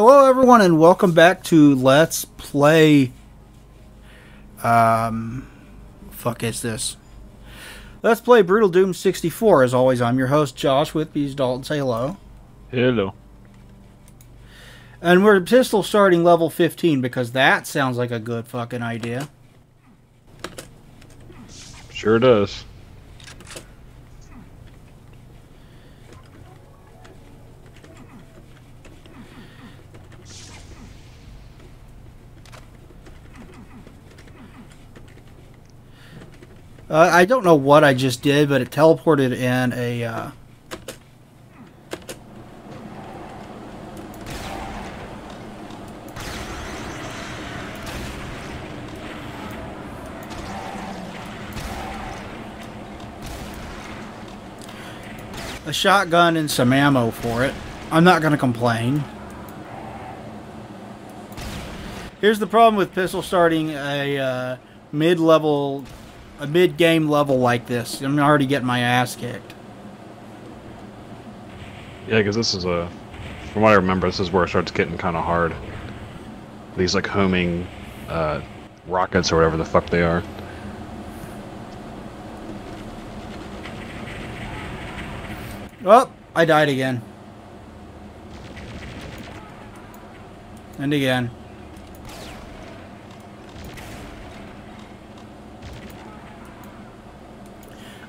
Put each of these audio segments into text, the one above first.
Hello, everyone, and welcome back to Let's Play. Fuck is this? Let's Play Brutal Doom 64. As always, I'm your host, Josh. With me is Dalton. Say hello. Hello. And we're pistol starting level 15 because that sounds like a good fucking idea. Sure does. I don't know what I just did, but it teleported in a shotgun and some ammo for it. I'm not going to complain. Here's the problem with pistol starting a mid-level, a mid-game level like this. I'm already getting my ass kicked. Yeah, because this is from what I remember, this is where it starts getting kind of hard. These like homing rockets or whatever the fuck they are. Oh, I died again. And again.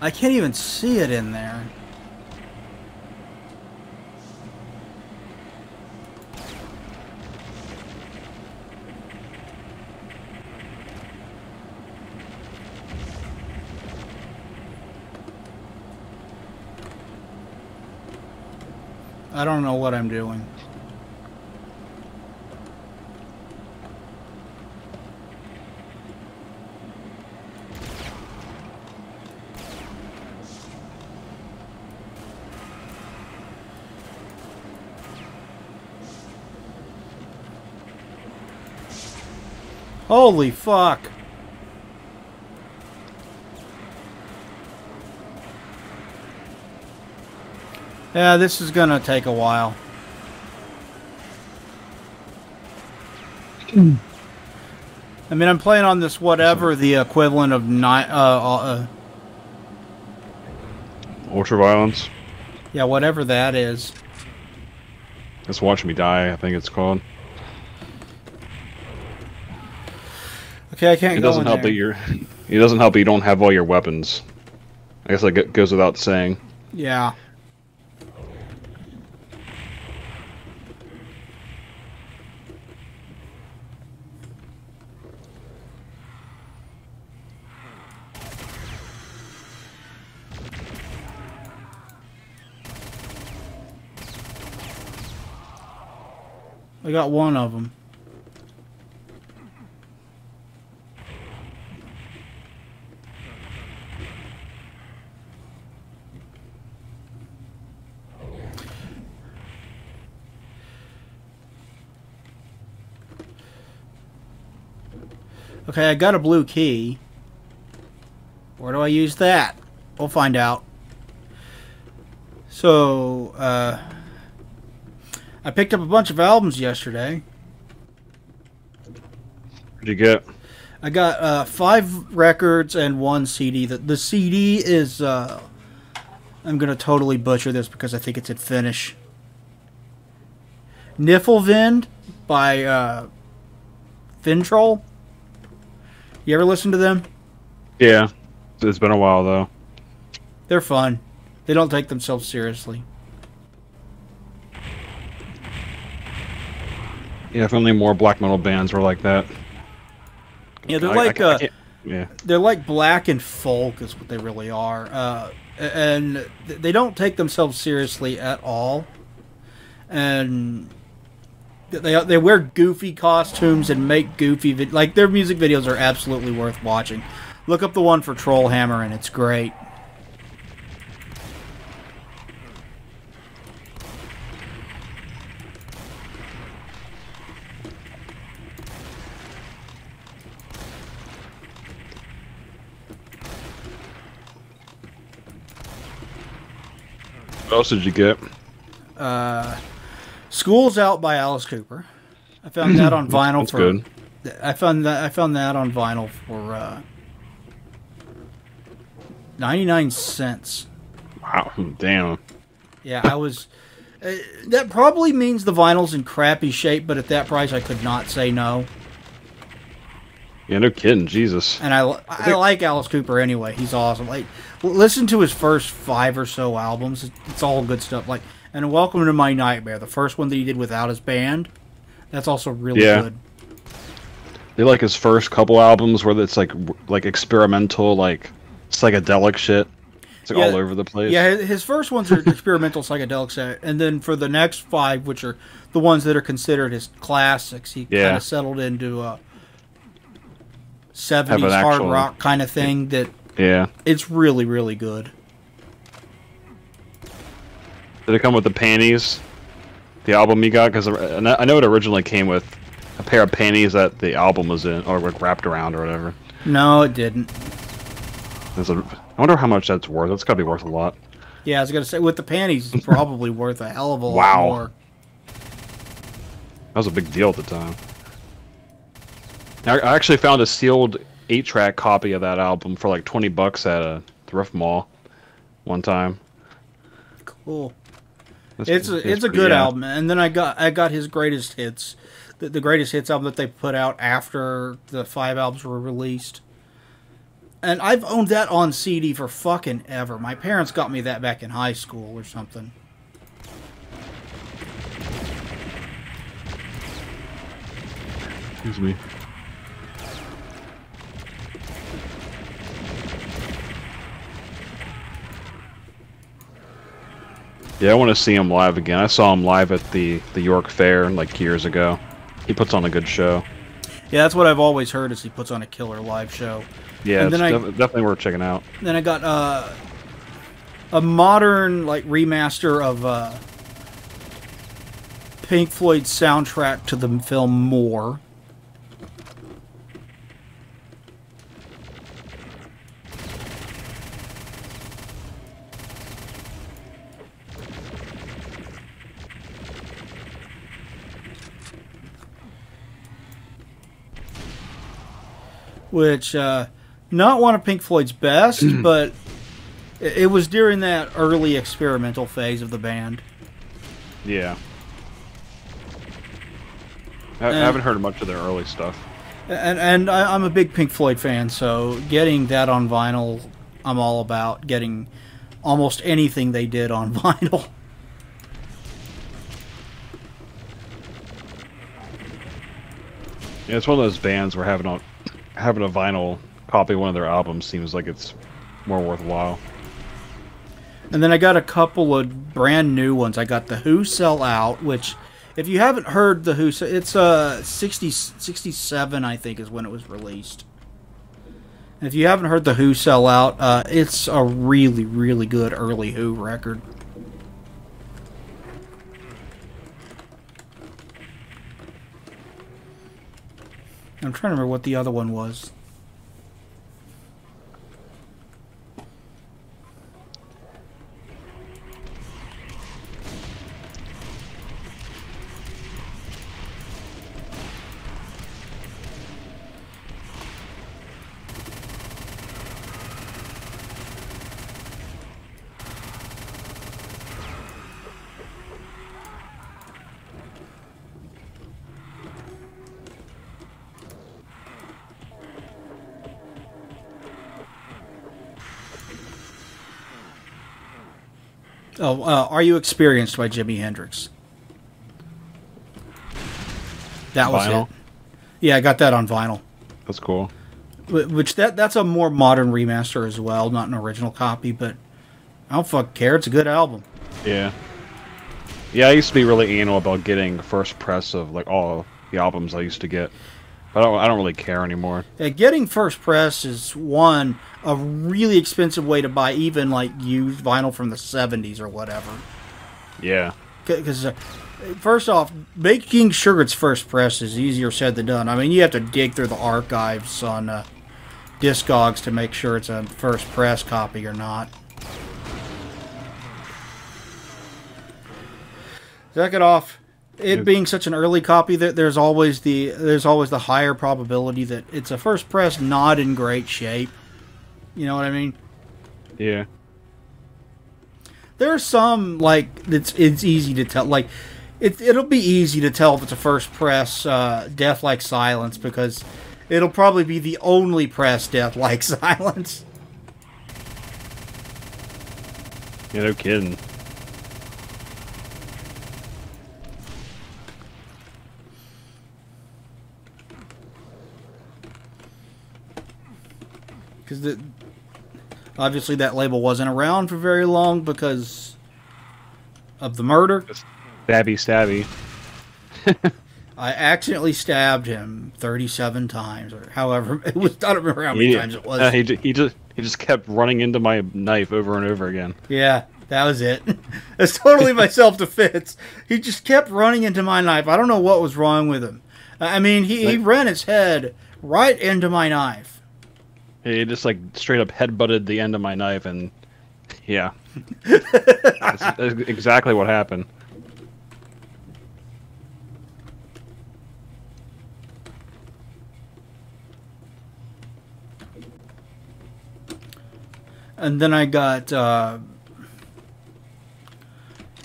I can't even see it in there. I don't know what I'm doing. Holy fuck. Yeah, this is gonna take a while. I mean, I'm playing on this whatever the equivalent of Ultra violence. yeah, whatever that is. It's Watch Me Die, I think it's called. Okay, I can't It go doesn't in help there. that it doesn't help that you don't have all your weapons. I guess that goes without saying. Yeah. I got one of them. Okay, I got a blue key. Where do I use that? We'll find out. So, I picked up a bunch of albums yesterday. What'd you get? I got 5 records and 1 CD. The CD is, I'm going to totally butcher this because I think it's in Finnish. Niflvind by Fintroll. You ever listen to them? Yeah. It's been a while though. They're fun. They don't take themselves seriously. Yeah, if only more black metal bands were like that. Yeah, they're Yeah. they're like black and folk is what they really are, and they don't take themselves seriously at all, and they wear goofy costumes and make goofy like their music videos are absolutely worth watching. Look up the one for Trollhammer and it's great. What else did you get? Skull School's Out by Alice Cooper. I found that on vinyl That's good. I found that on vinyl for 99 cents. Wow, damn. Yeah, I was. That probably means the vinyl's in crappy shape, but at that price, I could not say no. Yeah, no kidding, Jesus. And I like Alice Cooper anyway. He's awesome. Like, listen to his first 5 or so albums. It's all good stuff. Like, and Welcome to My Nightmare, the first one that he did without his band. That's also really good. They like his first couple albums where it's like experimental, like psychedelic shit. It's like all over the place. Yeah, his first ones are experimental psychedelic set, and then for the next 5, which are the ones that are considered his classics, he kind of settled into a 70s hard rock kind of thing. It's really, really good. Did it come with the panties? The album you got? Because I know it originally came with a pair of panties that the album was in, or like wrapped around or whatever. No, it didn't. I wonder how much that's worth. That's got to be worth a lot. Yeah, I was going to say, with the panties, it's probably worth a hell of a lot more. That was a big deal at the time. I actually found a sealed 8-track copy of that album for like $20 at a thrift mall one time. Cool. It's a good album, and then I got his greatest hits, the greatest hits album that they put out after the 5 albums were released. And I've owned that on CD for fucking ever. My parents got me that back in high school or something. Excuse me. Yeah, I want to see him live again. I saw him live at the York Fair like years ago. He puts on a good show. Yeah, that's what I've always heard, is he puts on a killer live show. Yeah, it's definitely worth checking out. Then I got a modern remaster of Pink Floyd's soundtrack to the film More. Which, not one of Pink Floyd's best, but it was during that early experimental phase of the band. Yeah. I haven't heard much of their early stuff. And I'm a big Pink Floyd fan, so getting that on vinyl, I'm all about. Getting almost anything they did on vinyl. Yeah, it's one of those bands where having a vinyl copy of one of their albums seems like it's more worthwhile. And then I got a couple of brand new ones. I got the Who Sell Out, which, if you haven't heard the Who, it's 67, I think, is when it was released. And if you haven't heard the Who Sell Out, it's a really, really good early Who record. I'm trying to remember what the other one was. Oh, Are You Experienced by Jimi Hendrix. That was vinyl? It. Yeah, I got that on vinyl. That's cool. Which that's a more modern remaster as well, not an original copy, but I don't fucking care. It's a good album. Yeah. Yeah, I used to be really anal about getting first press of like all the albums I used to get. But I don't really care anymore. Yeah, getting first press is a really expensive way to buy even used vinyl from the 70s or whatever. Yeah. Because first off, making sure it's first press is easier said than done. I mean, you have to dig through the archives on Discogs to make sure it's a first press copy or not. Second off, it being such an early copy, that there's always the higher probability that it's a first press not in great shape. You know what I mean? Yeah. There are some, like, it's easy to tell. Like, it'll be easy to tell if it's a first press Death Like Silence, because it'll probably be the only press Death Like Silence. Yeah, no kidding. Because obviously that label wasn't around for very long because of the murder. Stabby, stabby. I accidentally stabbed him 37 times, or however it was. I don't remember how many times it was. He just kept running into my knife over and over again. Yeah, that was it. It's totally my self-defense. He just kept running into my knife. I don't know what was wrong with him. I mean, he ran his head right into my knife. He just like straight up headbutted the end of my knife, and yeah, that's exactly what happened. And then I got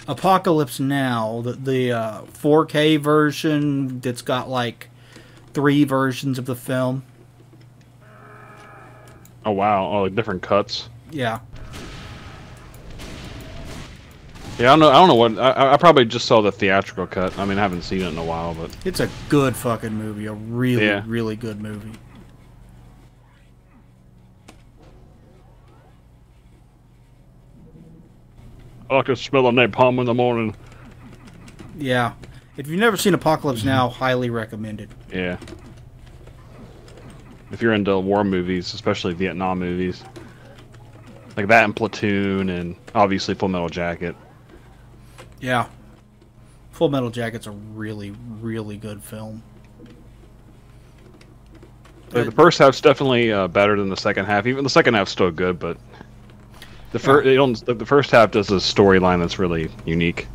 Apocalypse Now, the 4K version that's got like 3 versions of the film. Oh wow! Oh, like different cuts. Yeah. Yeah, I don't know what. I probably just saw the theatrical cut. I mean, I haven't seen it in a while, but It's a good fucking movie. A really, really good movie. I like to smell a napalm in the morning. Yeah. If you've never seen Apocalypse Now, highly recommended. Yeah. If you're into war movies, especially Vietnam movies, like that and Platoon, and obviously Full Metal Jacket. Yeah. Full Metal Jacket's a really, really good film. Like the first half's definitely better than the second half. Even the second half's still good, but the first half does a storyline that's really unique.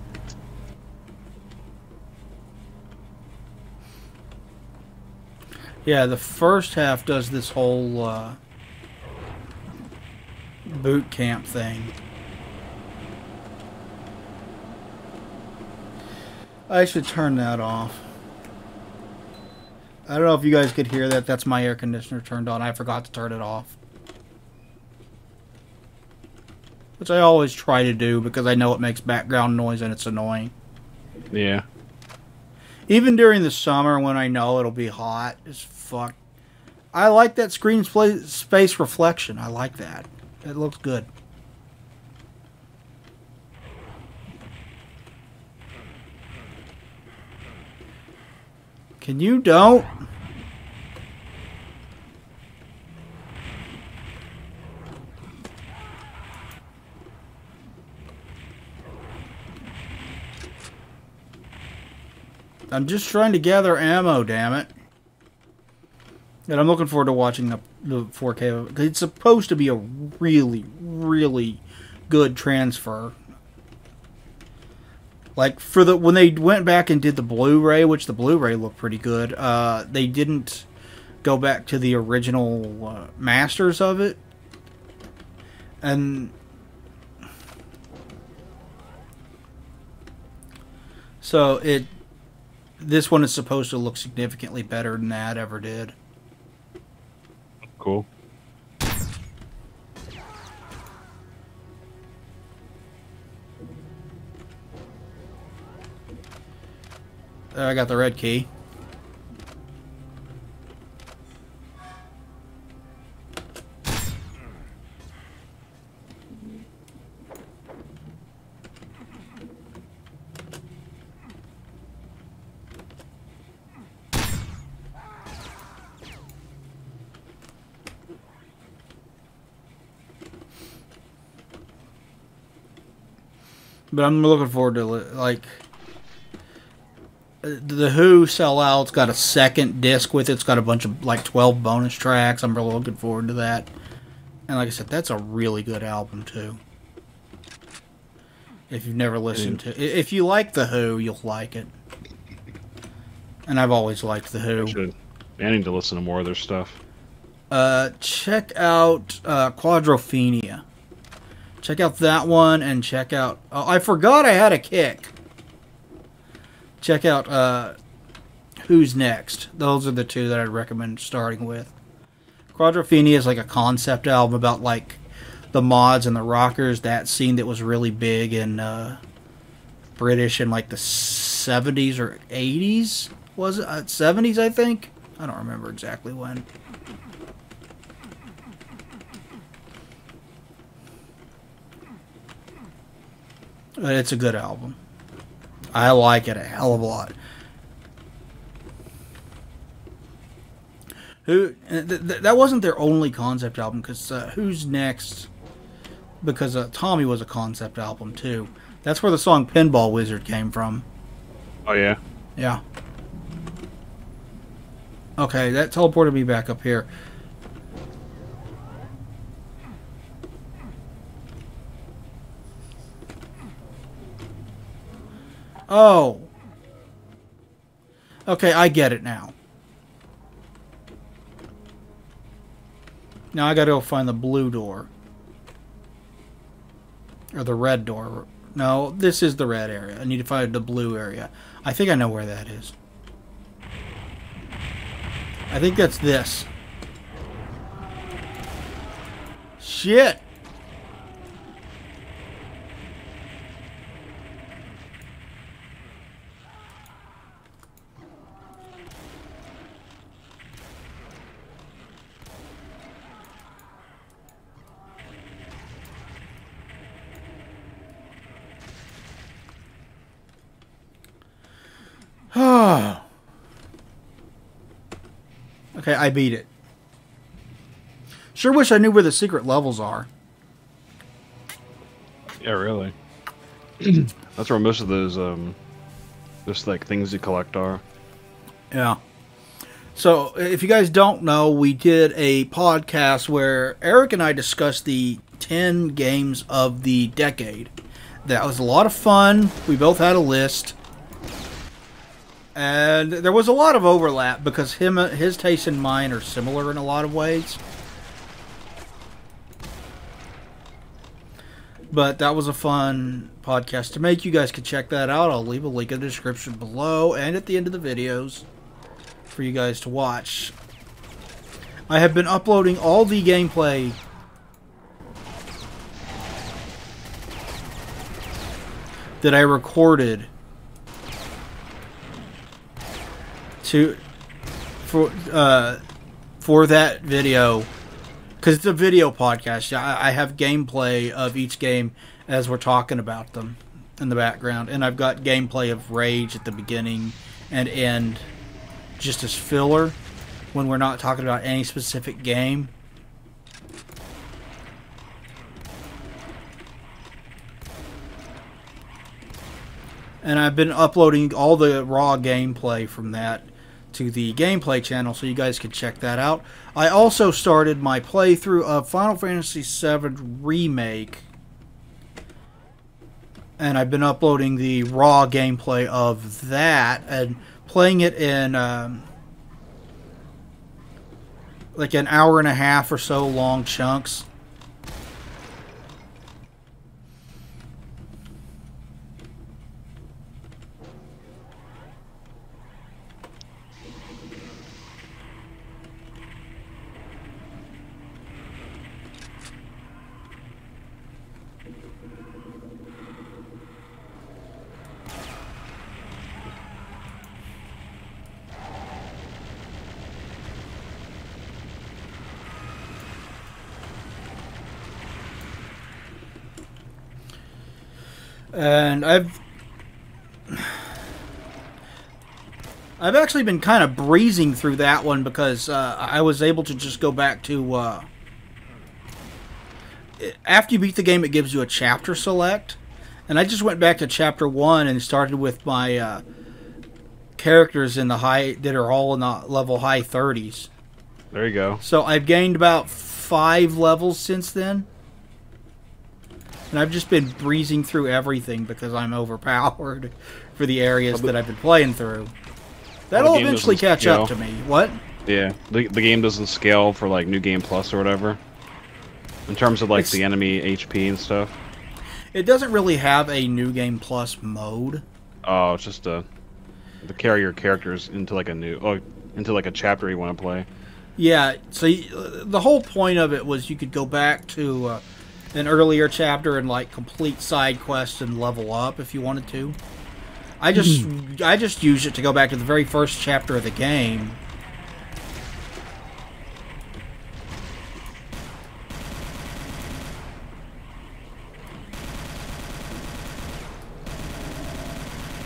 Yeah, the first half does this whole boot camp thing. I should turn that off. I don't know if you guys could hear that. That's my air conditioner turned on. I forgot to turn it off. Which I always try to do because I know it makes background noise and it's annoying. Yeah. Even during the summer when I know it'll be hot as fuck. I like that screen space reflection. I like that. It looks good. Can you don't? I'm just trying to gather ammo, damn it. And I'm looking forward to watching the 4K. It's supposed to be a really, really good transfer. Like, when they went back and did the Blu-ray, which the Blu-ray looked pretty good, they didn't go back to the original masters of it. And so this one is supposed to look significantly better than that ever did. Cool. There, I got the red key. But I'm looking forward to, like, the Who Sellout's got a second disc with it. It's got a bunch of, like, 12 bonus tracks. I'm really looking forward to that. And like I said, that's a really good album, too. If you've never listened to it. If you like the Who, you'll like it. And I've always liked The Who. I need to listen to more of their stuff. Check out Quadrophenia. Check out that one, and check out... Oh, I forgot I had a kick. Check out Who's Next. Those are the two that I'd recommend starting with. Quadrophenia is like a concept album about like the mods and the rockers, that scene that was really big in British in like the 70s or 80s. Was it? 70s, I think? I don't remember exactly when. But it's a good album. I like it a hell of a lot. That wasn't their only concept album, because Who's Next? Because Tommy was a concept album too. That's where the song Pinball Wizard came from. Oh yeah? Yeah. Okay, that teleported me back up here. Oh. Okay, I get it now. Now I gotta go find the blue door. Or the red door. No, this is the red area. I need to find the blue area. I think I know where that is. I think that's this. Shit! Okay, I beat it. Sure wish I knew where the secret levels are. Yeah, really. That's where most of those just like things you collect are. Yeah. So, if you guys don't know, we did a podcast where Eric and I discussed the 10 games of the decade. That was a lot of fun. We both had a list. And there was a lot of overlap because his tastes and mine are similar in a lot of ways. But that was a fun podcast to make. You guys can check that out. I'll leave a link in the description below and at the end of the videos for you guys to watch. I have been uploading all the gameplay that I recorded for that video, because it's a video podcast. I have gameplay of each game as we're talking about them in the background, and I've got gameplay of Rage at the beginning and end just as filler when we're not talking about any specific game. And I've been uploading all the raw gameplay from that to the gameplay channel, so you guys can check that out. I also started my playthrough of Final Fantasy VII Remake, and I've been uploading the raw gameplay of that and playing it in like an hour and a half or so long chunks. And I've actually been kind of breezing through that one because I was able to just go back to after you beat the game, it gives you a chapter select, and I just went back to chapter 1 and started with my characters in the high that are all in the level high 30s. There you go. So I've gained about 5 levels since then. And I've just been breezing through everything because I'm overpowered for the areas that I've been playing through. That'll eventually catch up to me. What? Yeah, the game doesn't scale for like New Game Plus or whatever. In terms of like the enemy HP and stuff. It doesn't really have a New Game Plus mode. Oh, it's just to carry your characters into like into like a chapter you want to play. Yeah, so the whole point of it was you could go back to an earlier chapter and like complete side quests and level up if you wanted to. I just used it to go back to the very first chapter of the game.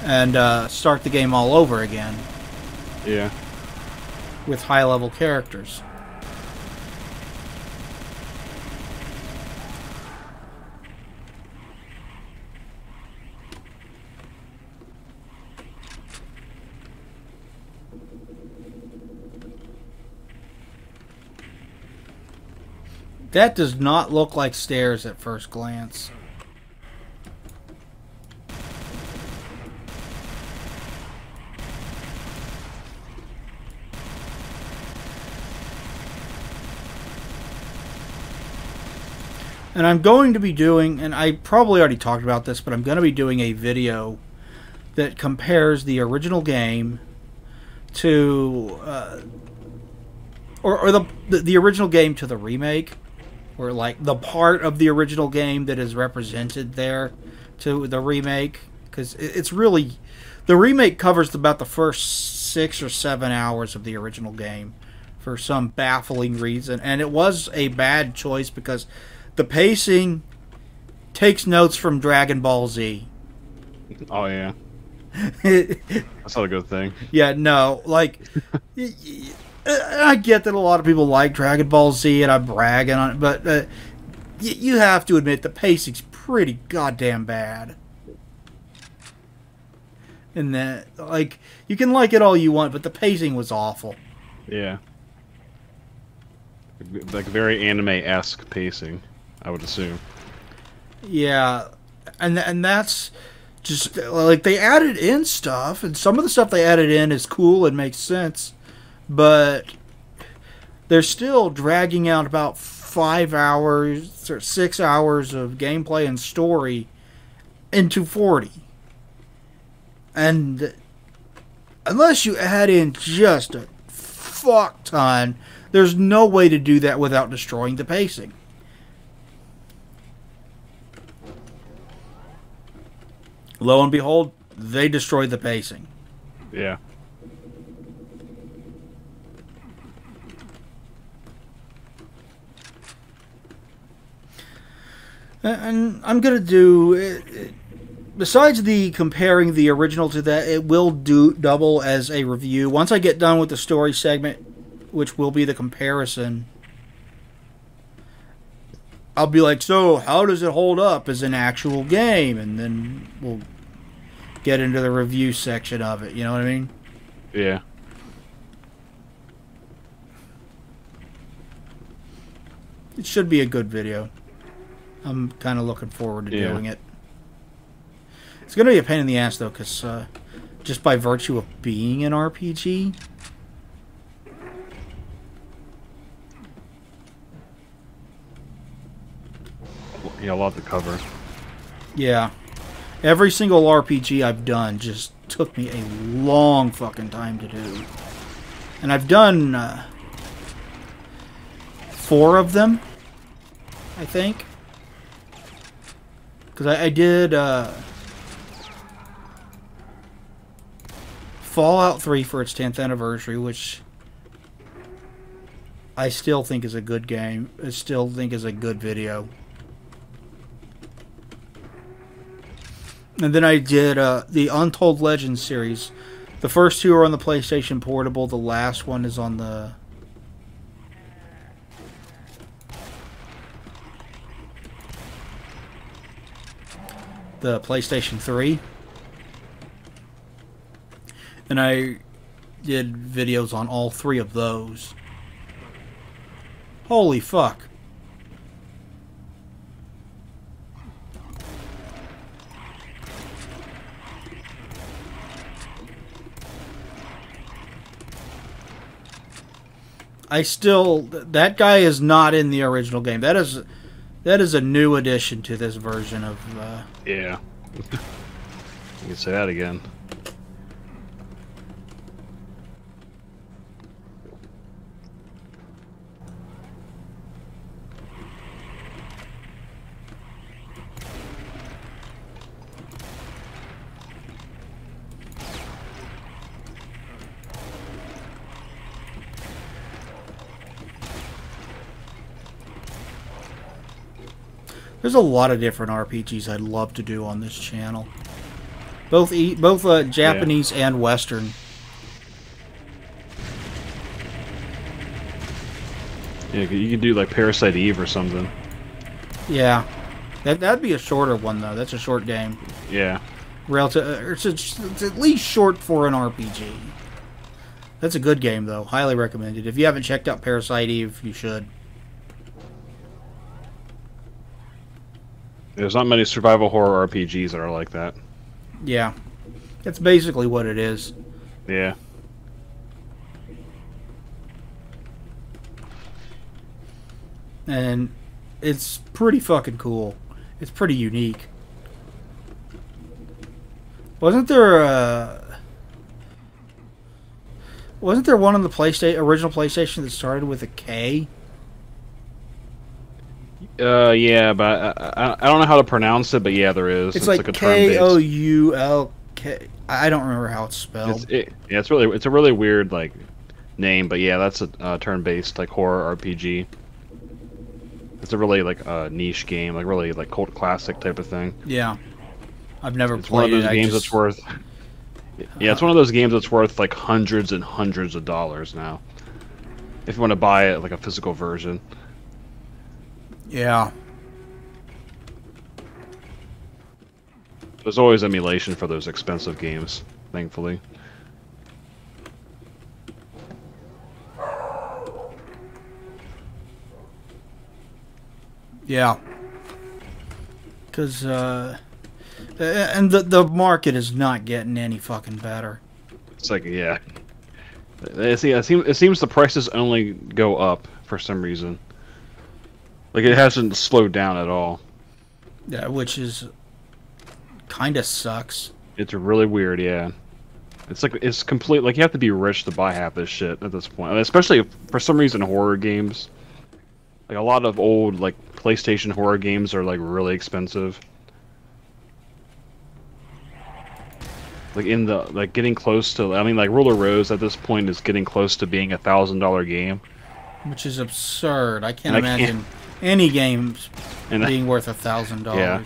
And start the game all over again. Yeah. With high-level characters. That does not look like stairs at first glance. And I'm going to be doing, and I probably already talked about this, but I'm going to be doing a video that compares the original game to, or the original game to the remake, or like the part of the original game that is represented there to the remake, because it's really, the remake covers about the first 6 or 7 hours of the original game for some baffling reason, and it was a bad choice because the pacing takes notes from Dragon Ball Z. Oh, yeah. That's not a good thing. Yeah, no. Like, I get that a lot of people like Dragon Ball Z, and I'm bragging on it, but you have to admit the pacing's pretty goddamn bad. And that, like, you can like it all you want, but the pacing was awful. Yeah. Like, very anime-esque pacing, I would assume. Yeah, and that's just, like, they added in stuff, and some of the stuff they added in is cool and makes sense, but they're still dragging out about 5 hours or 6 hours of gameplay and story into 40. And unless you add in just a fuck ton, there's no way to do that without destroying the pacing. Lo and behold, they destroyed the pacing. Yeah. And I'm going to do, besides the comparing the original to that, it will do double as a review. Once I get done with the story segment, which will be the comparison, I'll be like, so how does it hold up as an actual game? And then we'll get into the review section of it, you know what I mean? Yeah. It should be a good video. I'm kind of looking forward to doing it. It's going to be a pain in the ass, though, because just by virtue of being an RPG, yeah, a lot to cover. Yeah. Every single RPG I've done just took me a long fucking time to do. And I've done 4 of them, I think. Because I did Fallout 3 for its 10th anniversary, which I still think is a good game. I still think is a good video. And then I did the Untold Legends series. The first 2 are on the PlayStation Portable. The last one is on the PlayStation 3. And I did videos on all 3 of those. Holy fuck. that guy is not in the original game. That is a new addition to this version of. Yeah. You can say that again. There's a lot of different RPGs I'd love to do on this channel. Both Japanese and Western. Yeah, you could do like Parasite Eve or something. Yeah. That'd be a shorter one, though. That's a short game. Yeah. It's at least short for an RPG. That's a good game, though. Highly recommended. If you haven't checked out Parasite Eve, you should. There's not many survival horror RPGs that are like that. Yeah. That's basically what it is. Yeah. And it's pretty fucking cool. It's pretty unique. Wasn't there one on the original PlayStation that started with a K? Yeah, but I don't know how to pronounce it, but yeah, there is. It's like a turn-based. Koulk. I don't remember how it's spelled. It's a really weird like name, but yeah, that's a turn-based like horror RPG. It's a really like niche game, like really like cult classic type of thing. Yeah, I've never It's played one of those it. games that's worth. Yeah, it's one of those games that's worth like hundreds and hundreds of dollars now. If you want to buy it, like a physical version. Yeah. There's always emulation for those expensive games, thankfully. Yeah. Because, and the market is not getting any fucking better. It's like, yeah. It seems the prices only go up for some reason. Like, it hasn't slowed down at all. Yeah, which is kind of sucks. It's really weird, yeah. It's like, it's complete, like, you have to be rich to buy half this shit at this point. And especially, for some reason, horror games. Like, a lot of old, like, PlayStation horror games are, like, really expensive. Like, getting close to, I mean, like, Ruler Rose at this point is getting close to being $1,000 game. Which is absurd. I can't imagine any games being worth $1,000. Yeah.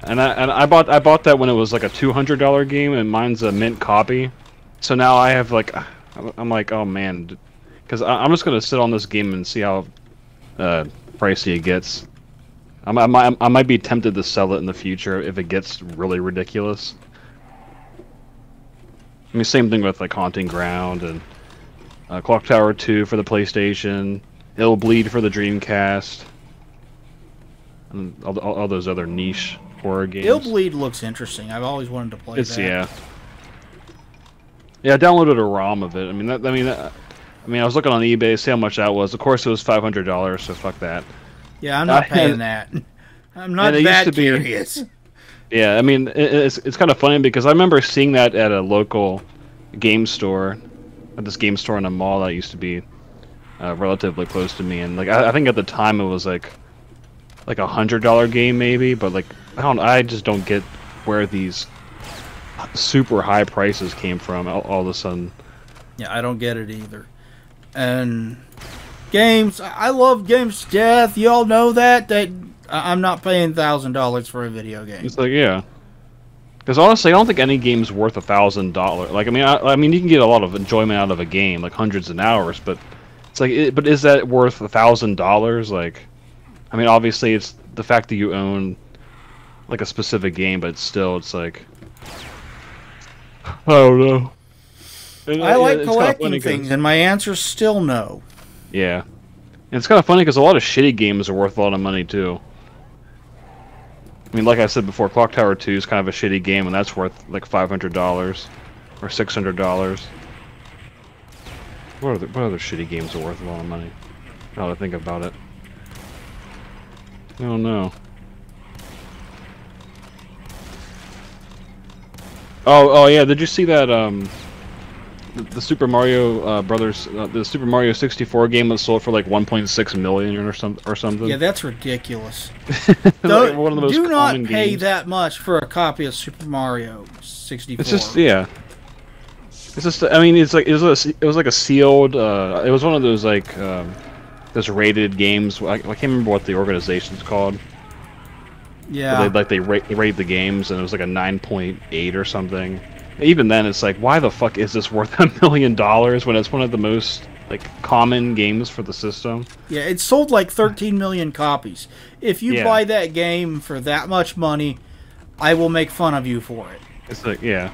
And I bought that when it was like a $200 game, and mine's a mint copy. So now I have like, I'm like, oh man, because I'm just gonna sit on this game and see how pricey it gets. I might be tempted to sell it in the future if it gets really ridiculous. I mean, same thing with like Haunting Ground and Clock Tower 2 for the PlayStation, It'll Bleed for the Dreamcast, and all those other niche horror games. It'll Bleed looks interesting. I've always wanted to play that. Yeah. I downloaded a ROM of it. I mean, I was looking on eBay to see how much that was. Of course, it was $500, so fuck that. Yeah, I'm not paying that. I'm not that curious. Yeah, I mean, it's kind of funny because I remember seeing that at a local game store, at this game store in a mall that used to be relatively close to me, and like I think at the time it was like $100 game maybe, but like I just don't get where these super high prices came from all of a sudden. Yeah, I don't get it either. And games, I love games to death. Y'all know that. I'm not paying $1,000 for a video game. It's like, yeah. Because honestly, I don't think any game's worth $1,000. Like, I mean, you can get a lot of enjoyment out of a game, like hundreds of hours, but it's like, but is that worth $1,000? Like, I mean, obviously, it's the fact that you own like a specific game, but still, it's like, I don't know. I like collecting things, and my answer's still no. Yeah. And it's kind of funny because a lot of shitty games are worth a lot of money, too. I mean, like I said before, Clock Tower 2 is kind of a shitty game, and that's worth like $500 or $600. what other shitty games are worth a lot of money? Now that I think about it. I don't know. Oh yeah, did you see that the Super Mario Brothers the Super Mario 64 game was sold for like 1.6 million or something? Yeah, that's ridiculous. Like one of the most do not common pay games. that much for a copy of Super Mario 64. It's just It's just I mean it's like it was like a sealed it was one of those like those rated games. I can't remember what the organization's called. Yeah. They rate the games, and it was like a 9.8 or something. Even then, it's like, why the fuck is this worth $1 million when it's one of the most like common games for the system? Yeah, it sold like 13 million copies. If you buy that game for that much money, I will make fun of you for it. It's like, yeah.